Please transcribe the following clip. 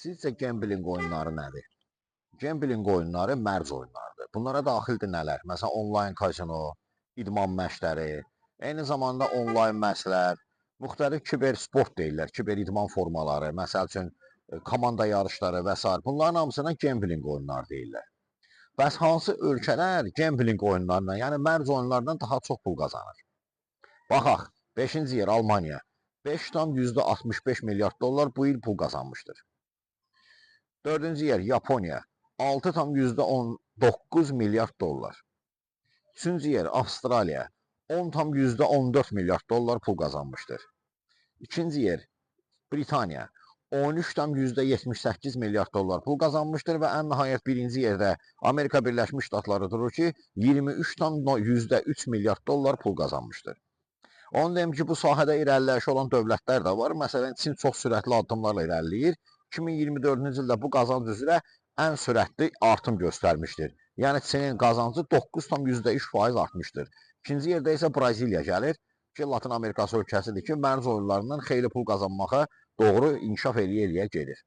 Sizcə gambling oyunları nədir? Gambling oyunları mərc oyunlardır. Bunlara daxildir nələr? Məsələn, onlayn kazino, idman məşqləri, eyni zamanda onlayn məşqlər, müxtəlif kiber sport deyirlər, kiber idman formaları, məsəl üçün komanda yarışları və s. Bunların hamısına gambling oyunları deyirlər. Bəs hansı ölkələr gambling oyunlarından, yəni mərc oyunlarından daha çox pul qazanır? Baxaq, 5-ci yer Almaniya. 5,65 milyard dollar bu il pul qazanmışdır. 4-cü yer Yaponiya. 6,19 milyard dollar. 3-cü yer Avstraliya. 10,14 milyard dollar pul qazanmışdır. 2-ci yer Britaniya. 13,78 milyard dollar pul qazanmışdır və ən nəhayət birinci yerdə Amerika Birləşmiş Ştatları durur ki, 23,3 milyard dollar pul qazanmışdır. Onu deyim ki, bu sahədə irəliləyişi olan dövlətlər də var. Məsələn, Çin çox sürətli addımlarla irəliləyir. 2024-cü ildə bu qazanc üzrə ən sürətli artım göstərmişdir. Yəni Çinin qazancı 9,3% artmışdır. İkinci yerdə isə Braziliya gəlir ki, Latin Amerikası ölkəsidir ki, mərc oyunlarından xeyli pul qazanmağa doğru inkişaf eləyə gedir.